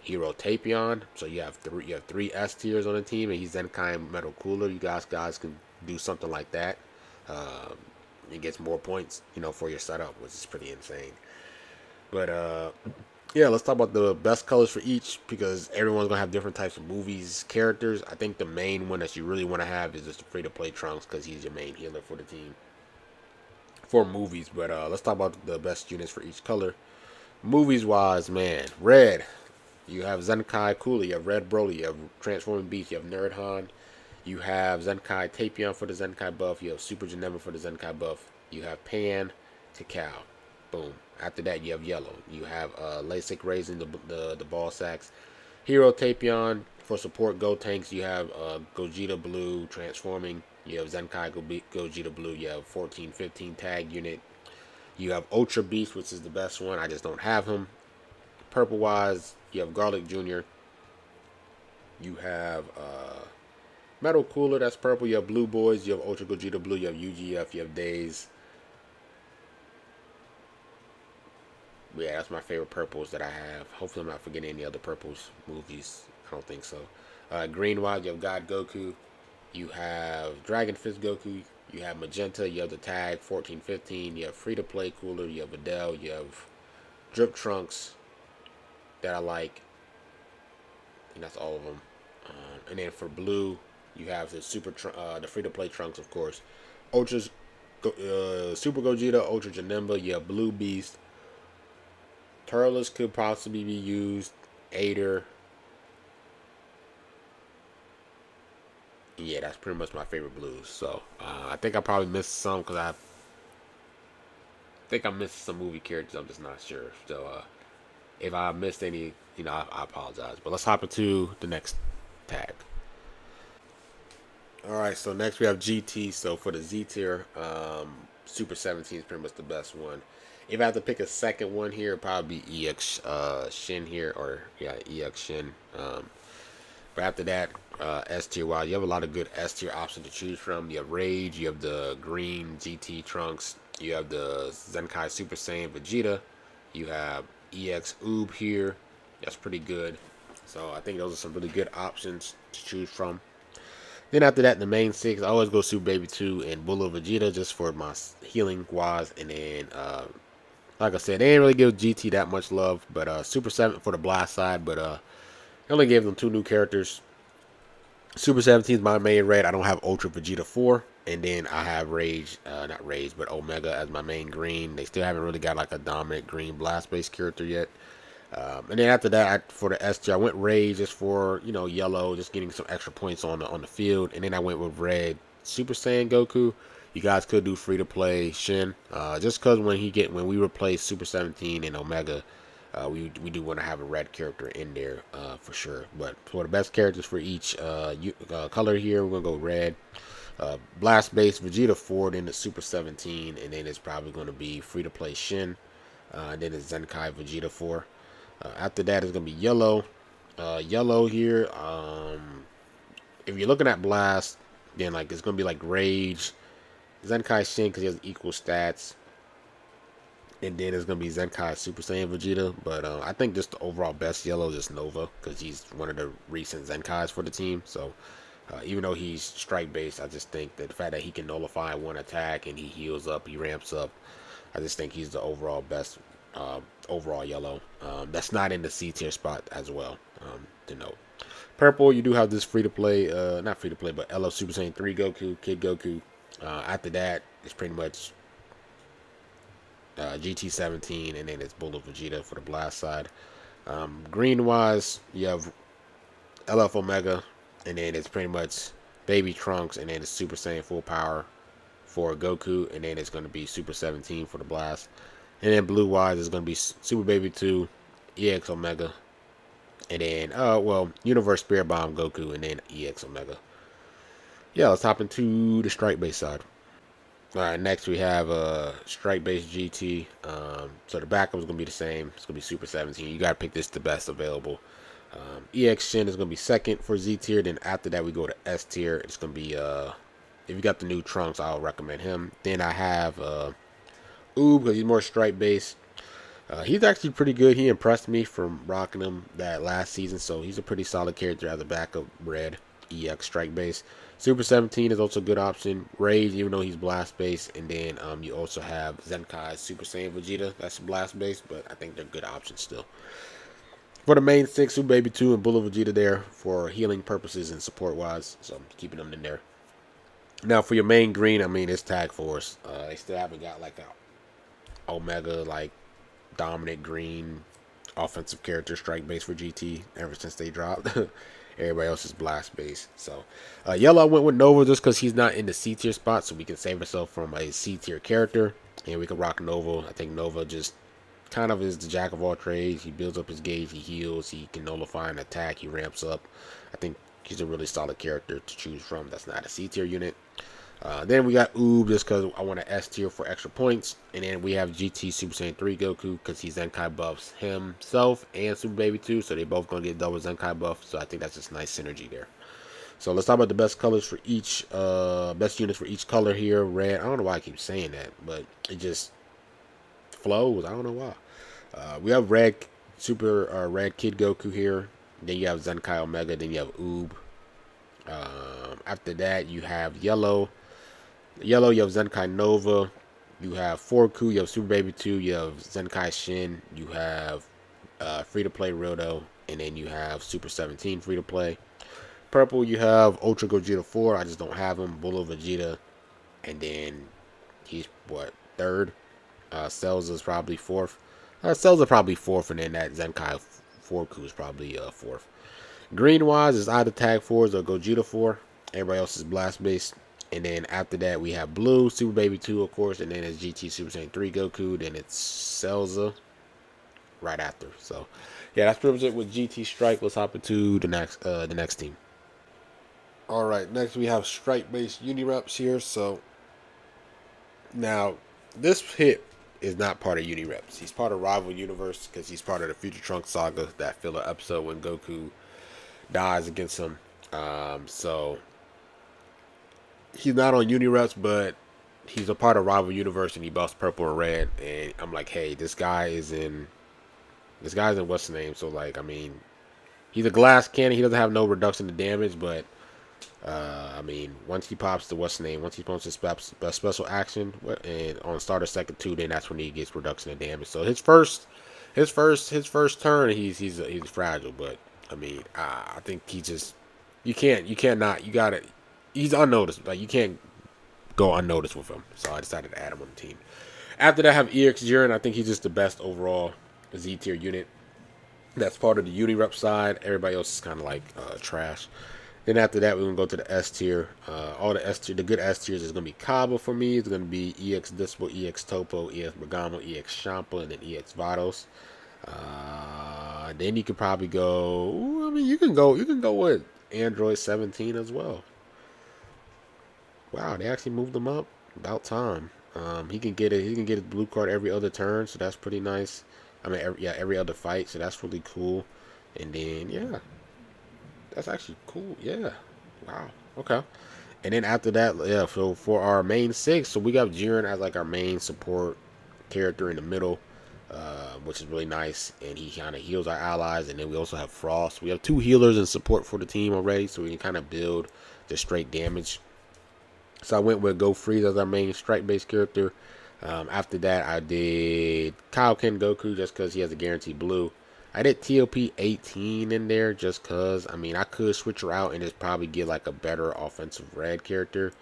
Hero Tapion. So you have three S tiers on the team, and he's Zenkai Metal Cooler. You guys can do something like that. It gets more points, for your setup, which is pretty insane. But yeah, let's talk about the best colors for each because everyone's gonna have different types of movies, characters. I think the main one that you really want to have is just the free to play Trunks because he's your main healer for the team for movies. But let's talk about the best units for each color. Movies wise, man, red. You have Zenkai Cooler, you have Red Broly, you have Transforming Beast, you have Nerdhan, you have Zenkai Tapion for the Zenkai buff, you have Super Janemba for the Zenkai buff, you have Pan, Cacao. Boom. After that, you have yellow. You have Lasik raising the ball sacks. Hero Tapion for support Gotenks. You have Gogeta Blue transforming. You have Zenkai Gogeta Blue. You have 14-15 tag unit. You have Ultra Beast, which is the best one. I just don't have him. Purple wise, you have Garlic Jr. You have Metal Cooler, that's purple. You have Blue Boys. You have Ultra Gogeta Blue. You have UGF. You have Days. Yeah, that's my favorite purples that I have. Hopefully, I'm not forgetting any other purples movies. I don't think so. Green wise, you have God Goku. You have Dragon Fist Goku. You have Magenta. You have the tag 14-15. You have Free to Play Cooler. You have Adele. You have Drip Trunks that I like. And that's all of them. And then for blue, you have the the Free to Play Trunks, of course. Super Gogeta, Ultra Janemba. You have Blue Beast. Turles could possibly be used. Ader. Yeah, that's pretty much my favorite blues. So I think I probably missed some because I think I missed some movie characters. I'm just not sure. So if I missed any, I apologize. But let's hop into the next tag. All right, so next we have GT. So for the Z tier, Super 17 is pretty much the best one. If I have to pick a second one here, it'd probably be EX Shin here, or yeah, EX Shin. But after that, S tier wise, you have a lot of good S tier options to choose from. You have Rage, you have the green GT Trunks, you have the Zenkai Super Saiyan Vegeta, you have EX Oob here. That's pretty good. So I think those are some really good options to choose from. Then after that, the main six, I always go Super Baby 2 and Bullet Vegeta just for my healing wise, and then like I said, they didn't really give GT that much love, but Super 7 for the blast side, but they only gave them 2 new characters. Super 17 is my main red. I don't have Ultra Vegeta 4, and then I have Rage, not Rage, but Omega as my main green. They still haven't really got like a dominant green blast-based character yet. And then after that, for the S tier, I went Rage just for, yellow, just getting some extra points on the field, and then I went with red Super Saiyan Goku. You guys could do free to play Shin, just because when we replace Super 17 and Omega, we do want to have a red character in there for sure. But for the best characters for each color here, we're gonna go red, blast base Vegeta 4, then the Super 17, and then it's probably gonna be free to play Shin, and then it's Zenkai Vegeta 4. After that, it's gonna be yellow. Yellow here. If you're looking at blast, Then like it's gonna be like Rage, Zenkai Shin because he has equal stats, and then it's gonna be Zenkai Super Saiyan Vegeta. But I think just the overall best yellow is Nova because he's one of the recent Zenkais for the team. So even though he's strike based, I just think that the fact that he can nullify one attack and he heals up, he ramps up. I just think he's the overall best overall yellow. That's not in the C tier spot as well. To note. Purple, you do have this free to play, not free to play, but LF Super Saiyan 3 Goku, Kid Goku. After that, it's pretty much GT17, and then it's Bullet Vegeta for the blast side. Green wise, you have LF Omega, and then it's pretty much Baby Trunks, and then it's Super Saiyan Full Power for Goku, and then it's going to be Super 17 for the blast. And then blue wise is going to be Super Baby 2, EX Omega, and then Universe Spirit Bomb Goku, and then EX Omega. Yeah, let's hop into the strike base side. All right, next we have strike base GT. So the backup is gonna be the same. It's gonna be Super 17. You gotta pick this the best available. EX Shin is gonna be second for Z tier. Then after that we go to S tier. It's gonna be if you got the new Trunks, I'll recommend him. Then I have Oob because he's more strike based. He's actually pretty good. He impressed me from rocking him that last season, so he's a pretty solid character as a backup red EX strike base. Super 17 is also a good option. Rage, even though he's blast base, and then you also have Zenkai Super Saiyan Vegeta. That's blast base, but I think they're good options still. For the main six, Super Baby 2 and Bullet Vegeta there for healing purposes and support wise, so I'm keeping them in there. Now for your main green, I mean it's Tag Force. They still haven't got like a Omega like dominant green offensive character strike base for GT ever since they dropped. Everybody else is blast base. So yellow I went with Nova just because he's not in the C tier spot, so we can save ourselves from a C tier character and we can rock Nova. I think Nova just kind of is the jack of all trades. He builds up his gauge, he heals, he can nullify an attack, he ramps up. I think he's a really solid character to choose from. That's not a C tier unit. Then we got Oob just because I want an S tier for extra points. And then we have GT Super Saiyan 3 Goku because he Zenkai buffs himself and Super Baby 2. So they both going to get double Zenkai buff. So I think that's just nice synergy there. So let's talk about the best colors for each, best units for each color here. Red, I don't know why I keep saying that, but it just flows. I don't know why. We have red, red Kid Goku here. Then you have Zenkai Omega. Then you have Oob. After that, you have yellow. Yellow, you have Zenkai Nova. You have Forku. You have Super Baby 2. You have Zenkai Shin. You have free-to-play Roto. And then you have Super 17 free-to-play. Purple, you have Ultra Gogeta 4. I just don't have him. Bullet Vegeta. And then he's, what, third? Cells probably fourth. Cells probably fourth. And then that Zenkai Forku is probably fourth. Green-wise is either Tag 4s or Gogeta 4. Everybody else is blast-based. And then after that, we have Blue, Super Baby 2, of course. And then it's GT Super Saiyan 3 Goku. Then it's Celza right after. So, yeah, that's pretty much it with GT Strike. Let's hop into the next team. All right, next we have Strike-based Unireps here. So, now, this hit is not part of Unireps. He's part of Rival Universe because he's part of the Future Trunks saga, that filler episode when Goku dies against him. So he's not on Unireps, but he's a part of Rival Universe, and he buffs purple and red. And I'm like, hey, this guy's in what's the name? So like, I mean, he's a glass cannon. He doesn't have no reduction to damage, but I mean, once he pops the once he pumps his special action, and on starter second 2, then that's when he gets reduction of damage. So his first turn, he's fragile, but I mean, I think he just you got it. He's unnoticed. Like you can't go unnoticed with him. So I decided to add him on the team. After that, I have EX Jiren. I think he's just the best overall Z tier unit. That's part of the Unirep side. Everybody else is kind of like trash. Then after that, we're gonna go to the S tier. All the S tier, the good S tiers is gonna be Kaba for me. It's gonna be EX Dispo, EX Topo, EX Bergamo, EX Champa, and then EX Vados. Then you could probably go. I mean, you can go with Android 17 as well. Wow, they actually moved him up. About time. He can get it. He can get his blue card every other turn, so that's pretty nice. I mean, every other fight, so that's really cool. And then yeah, that's actually cool. Yeah. Wow. Okay. And then after that, yeah, so for our main six, so we got Jiren as like our main support character in the middle, which is really nice. And he kind of heals our allies. And then we also have Frost. We have two healers and support for the team already, so we can kind of build the straight damage. So I went with Go Freeze as our main strike-based character. After that, I did Kaioken Goku just because he has a guaranteed blue. I did TOP 18 in there just because, I mean, I could switch her out and just probably get like a better offensive red character.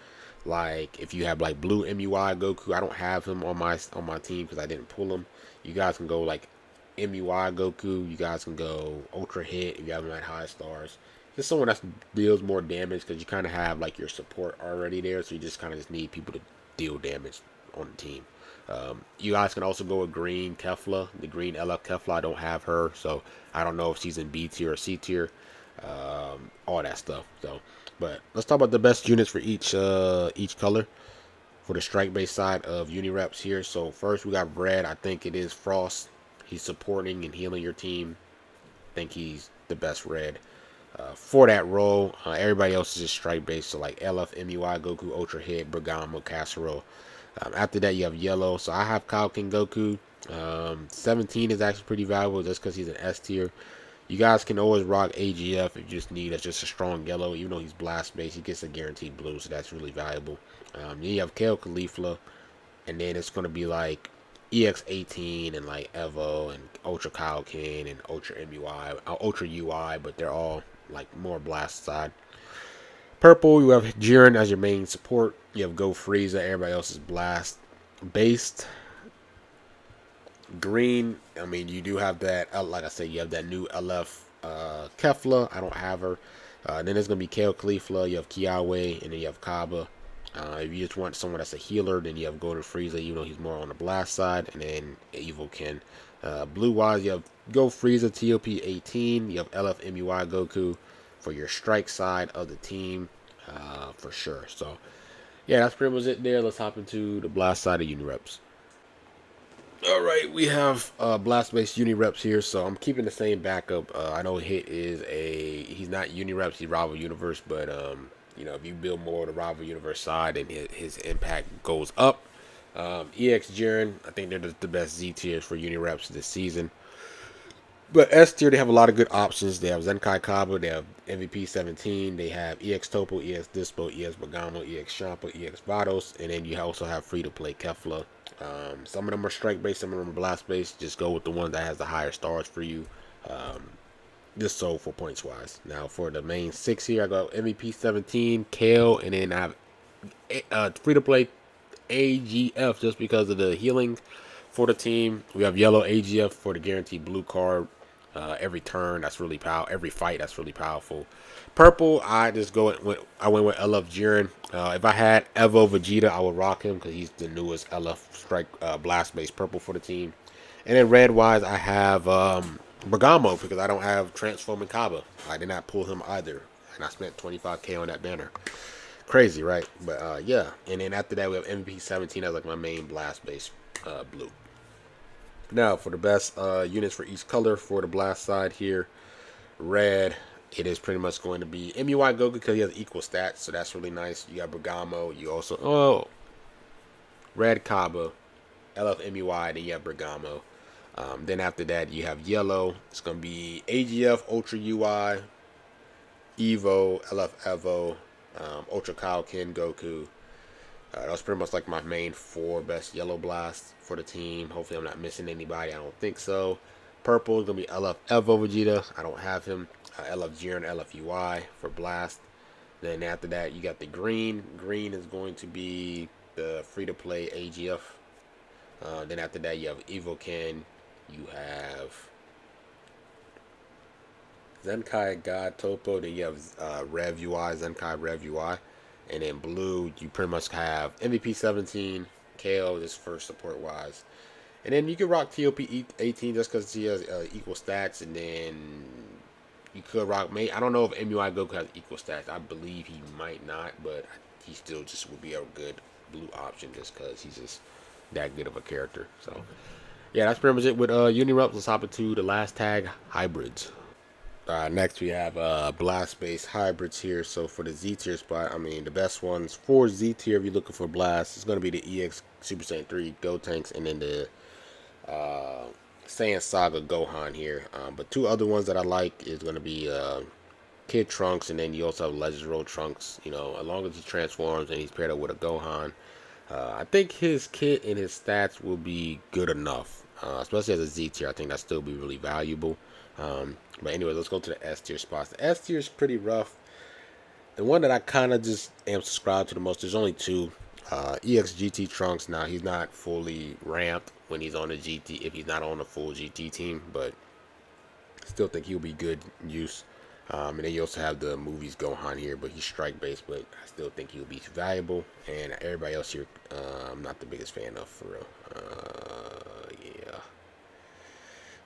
Like if you have like blue MUI Goku, I don't have him on my team because I didn't pull him. You guys can go like MUI Goku. You guys can go Ultra Hit if you have him at high stars. Just someone that deals more damage because you kind of have like your support already there, so you just kind of just need people to deal damage on the team. You guys can also go with green Kefla, the green LF Kefla. I don't have her, so I don't know if she's in B tier or C tier. All that stuff. So, but let's talk about the best units for each color for the strike base side of Unireps here. So first we got red. I think it is Frost. He's supporting and healing your team. I think he's the best red. For that role, everybody else is just strike based. So like LF, MUI, Goku, Ultra Hit, Bergamo, Casserole. After that, you have yellow. So I have Kaioken Goku. 17 is actually pretty valuable just because he's an S tier. You guys can always rock AGF if you just need just a strong yellow. Even though he's blast based, he gets a guaranteed blue, so that's really valuable. Then you have Kale Caulifla, and then it's going to be like EX18 and like Evo and Ultra Kaioken and Ultra MUI, Ultra UI, but they're all like more blast side. Purple, you have Jiren as your main support. You have Go Frieza. Everybody else is blast based. Green, I mean, you do have that. Like I said, you have that new LF Kefla. I don't have her. Then there's gonna be Kale Caulifla. You have Kiawe, and then you have Kaba. If you just want someone that's a healer, then you have Golden Frieza. You know he's more on the blast side, and then Evil Ken. Blue wise, you have Go Frieza TOP 18. You have LF MUI Goku for your strike side of the team, for sure. So yeah, that's pretty much it there. Let's hop into the blast side of Unireps. All right, we have blast-based Unireps here, so I'm keeping the same backup. I know Hit is he's not Unireps, he's Rival Universe, but you know, if you build more of the Rival Universe side, then his impact goes up. EX Jiren, I think they're the best Z tiers for Unireps this season. But S tier, they have a lot of good options. They have Zenkai Kaba, they have MVP 17, they have EX Topo, EX Dispo, EX Bergamo, EX Champa, EX Vados, and then you also have free to play Kefla. Some of them are strike based, some of them are blast based. Just go with the one that has the higher stars for you. Just so for points wise. Now for the main six here, I got MVP 17, Kale, and then I have free to play AGF just because of the healing for the team. We have yellow AGF for the guaranteed blue card. Every turn, that's really powerful. Every fight, that's really powerful. Purple, I just went with LF Jiren. If I had Evo Vegeta, I would rock him because he's the newest LF strike blast based purple for the team. And then red wise, I have Bergamo because I don't have Transform and Kaba. I did not pull him either, and I spent 25K on that banner. Crazy, right? But yeah. And then after that, we have MVP 17 as like my main blast based blue. Now for the best units for each color for the blast side here, red, it is pretty much going to be MUI Goku because he has equal stats, so that's really nice. You got Bergamo, you also red Kaba, LF MUI, then you have Bergamo. Then after that you have yellow. It's gonna be AGF, Ultra UI, Evo, LF Evo, Ultra Kaioken Goku. That's pretty much like my main four best yellow blasts for the team. Hopefully I'm not missing anybody. I don't think so. Purple is going to be LF Evo Vegeta. I don't have him. LF Jiren, LF UI for blast. Then after that you got the green. Green is going to be the free-to-play AGF. Then after that you have Evo Ken. You have Zenkai God Topo. Then you have Rev UI, Zenkai Rev UI. And then blue, you pretty much have MVP 17, Kale, just for support wise. And then you can rock TOP 18 just because he has equal stats. And then you could rock, I don't know if MUI Goku has equal stats. I believe he might not, but he still just would be a good blue option just because he's just that good of a character. So, yeah, that's pretty much it with Unireps. Let's hop into the last tag, hybrids. Next we have blast based hybrids here. So for the Z tier spot, I mean the best ones for Z tier if you're looking for blast, it's gonna be the EX Super Saiyan 3 Go Tanks and then the uh, Saiyan Saga Gohan here. But two other ones that I like is gonna be Kid Trunks, and then you also have LegendsNEWZ Trunks. You know, as long as he transforms and he's paired up with a Gohan, I think his kit and his stats will be good enough. Especially as a Z tier, I think that still be really valuable. But anyway, let's go to the S tier spots. The S tier is pretty rough. The one that I kind of just am subscribed to the most, there's only two. EX GT Trunks. Now he's not fully ramped when he's on the GT, if he's not on a full GT team, but still think he'll be good use. And then you also have the movies Gohan here, but he's strike based, but I still think he'll be valuable. And everybody else here, I'm not the biggest fan of, for real.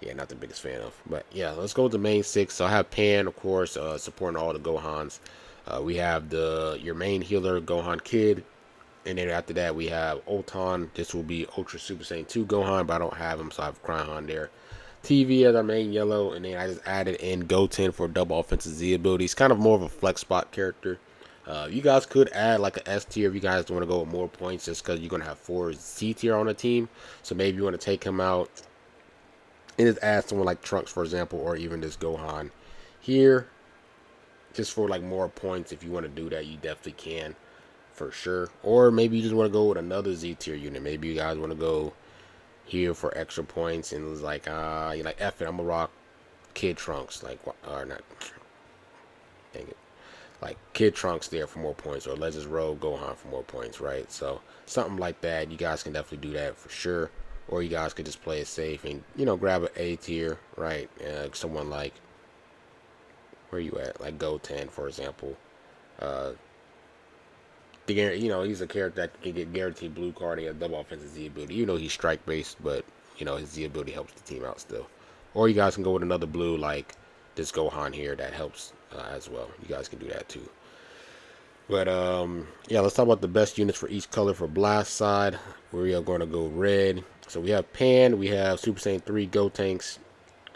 Yeah, not the biggest fan of. But yeah, let's go with the main six. So I have Pan, of course, supporting all the Gohans. We have your main healer, Gohan Kid. And then after that, we have Ulton. This will be Ultra Super Saiyan 2 Gohan, but I don't have him, so I have Kryon there. TV as our main yellow, and then I just added in Goten for double offensive Z abilities. Kind of more of a flex spot character. You guys could add like an S tier if you guys want to go with more points, just because you're going to have 4 Z tier on the team. So maybe you want to take him out and just add someone like Trunks, for example, or even this Gohan here, just for like more points. If you want to do that, you definitely can, for sure. Or maybe you just want to go with another Z tier unit. Maybe you guys want to go here for extra points, and it was like, you're like, F it, I'm gonna rock Kid Trunks, like, or not, dang it, like Kid Trunks there for more points, or LegendsNEWZ Gohan for more points, right? So something like that, you guys can definitely do that for sure. Or you guys could just play it safe and, you know, grab an A tier, right? Someone like, where you at, like Goten, for example. You know, he's a character that can get guaranteed blue card and a double offensive Z ability. You know, he's strike based, but you know his Z ability helps the team out still. Or you guys can go with another blue like this Gohan here that helps as well. You guys can do that too. But yeah, let's talk about the best units for each color for blast side. We are going to go red. So we have Pan, we have Super Saiyan 3 Go Tanks.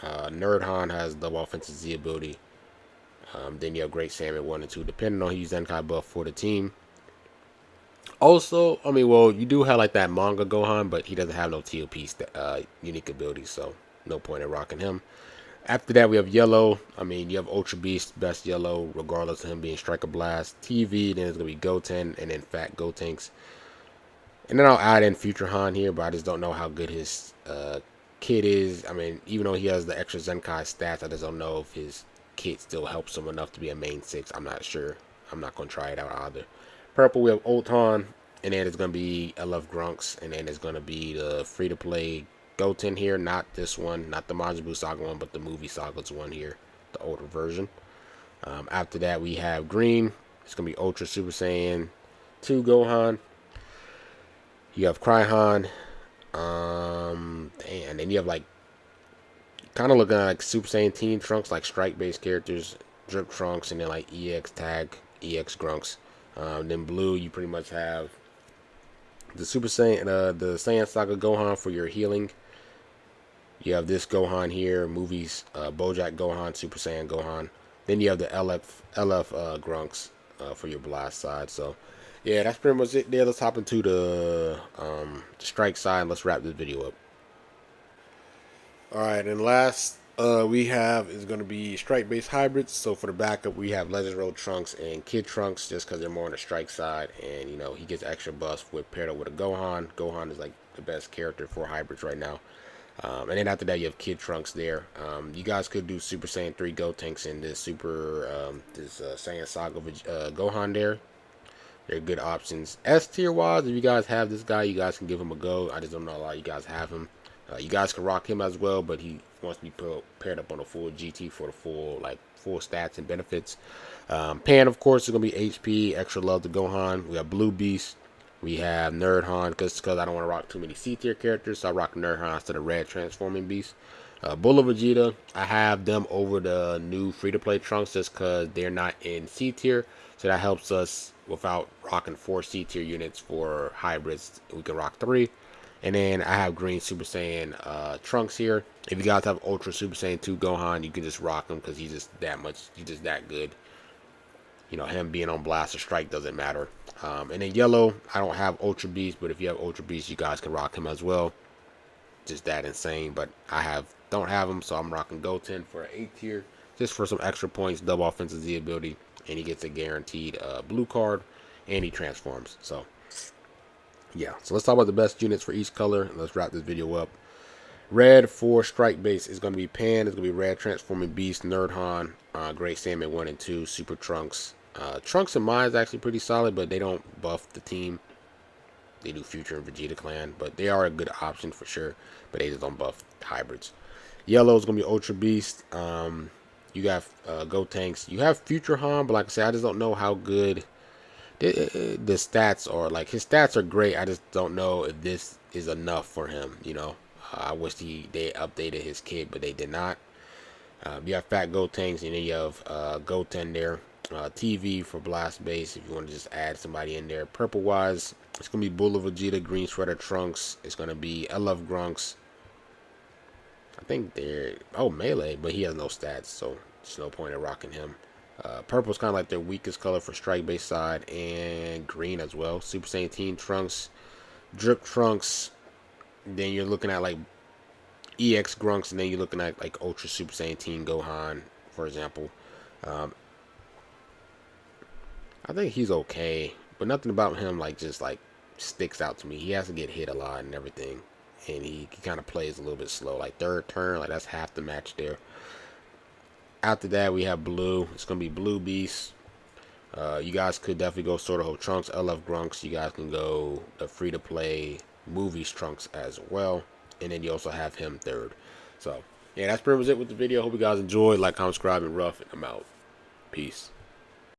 Nerdhan has double offensive Z ability. Then you have Great Salmon 1 and 2, depending on who's Zenkai buff for the team. Also, I mean, well, you do have like that manga Gohan, but he doesn't have no TOP unique abilities, so no point in rocking him. After that, we have yellow. I mean, you have Ultra Beast, best yellow, regardless of him being Striker Blast. TV, then it's going to be Goten, and then Fat Gotenks. And then I'll add in Future Han here, but I just don't know how good his kit is. I mean, even though he has the extra Zenkai stats, I just don't know if his kit still helps him enough to be a main 6. I'm not sure. I'm not going to try it out either. Purple, we have Ulton, and then it's going to be LF Grunks, and then it's going to be the free-to-play Goten here. Not this one, not the Majin Buu Saga one, but the movie Saga's one here, the older version. After that, we have green. It's going to be Ultra Super Saiyan 2 Gohan. You have Kryon. And then you have like, kind of looking like Super Saiyan Teen Trunks, like strike-based characters, Drip Trunks, and then like EX Tag, EX Grunks. Then blue, you pretty much have the Super Saiyan, the Saiyan Saga Gohan for your healing. You have this Gohan here, movies, Bojack Gohan, Super Saiyan Gohan. Then you have the LF Grunks for your blast side. So, yeah, that's pretty much it there. Let's hop into the strike side and let's wrap this video up. Alright, and last we have is going to be strike-based hybrids. So for the backup, we have LegendsNEWZ Trunks and Kid Trunks, just because they're more on the strike side, and you know he gets extra buffs with paired up with a Gohan. Gohan is like the best character for hybrids right now. And then after that, you have Kid Trunks there. You guys could do Super Saiyan 3 Gotenks and this Saiyan Saga Gohan there. They're good options. S tier wise, if you guys have this guy, you guys can give him a go. I just don't know a lot of you guys have him. You guys can rock him as well, but he wants to be paired up on a full GT for the full stats and benefits. Pan, of course, is going to be HP, extra love to Gohan. We have Blue Beast. We have Nerdhan, because I don't want to rock too many C tier characters, so I rock Nerdhan instead of Red Transforming Beast. Bullet Vegeta, I have them over the new free-to-play Trunks just because they're not in C tier, so that helps us without rocking 4 C tier units for hybrids. We can rock 3. And then I have green Super Saiyan Trunks here. If you guys have Ultra Super Saiyan 2 Gohan, you can just rock him because he's just that much, he's just that good. You know, him being on Blast or Strike doesn't matter. And then yellow, I don't have Ultra Beast, but if you have Ultra Beast, you guys can rock him as well. Just that insane, but I don't have him, so I'm rocking Goten for an 8 tier, just for some extra points, double offensive Z ability, and he gets a guaranteed blue card, and he transforms. So yeah, so let's talk about the best units for each color, and let's wrap this video up. Red for strike base is going to be Pan. It's going to be Red Transforming Beast, Nerdhan, Great Saiyaman 1 and 2, Super Trunks. Trunks and mine is actually pretty solid, but they don't buff the team. They do Future and Vegeta Clan, but they are a good option for sure. But they just don't buff hybrids. Yellow is going to be Ultra Beast. You got Gotenks. You have Future Han, but like I said, I just don't know how good the stats are. Like, his stats are great. I just don't know if this is enough for him, you know. I wish they updated his kit, but they did not. You have Fat Gotenks, and then you have Goten there. TV for Blast Base, if you want to just add somebody in there. Purple wise, it's going to be Bull Vegeta, Green Shredder Trunks. It's going to be I Love Grunks. I think they're, oh, Melee, but he has no stats, so there's no point in rocking him. Purple's kind of like their weakest color for strike base side, and green as well. Super Saiyan Teen Trunks, Drip Trunks. Then you're looking at like EX Grunks, and then you're looking at like Ultra Super Saiyan Teen Gohan, for example. I think he's okay, but nothing about him like just like sticks out to me. He has to get hit a lot and everything, and he kind of plays a little bit slow. Like third turn, like that's half the match there. After that, we have blue. It's gonna be Blue Beast. You guys could definitely go Sword of Hope Trunks, LF Grunks. You guys can go the free-to-play movies Trunks as well. And then you also have him third. So, yeah, that's pretty much it with the video. Hope you guys enjoyed. Like, comment, subscribe, and rough. And I'm out. Peace.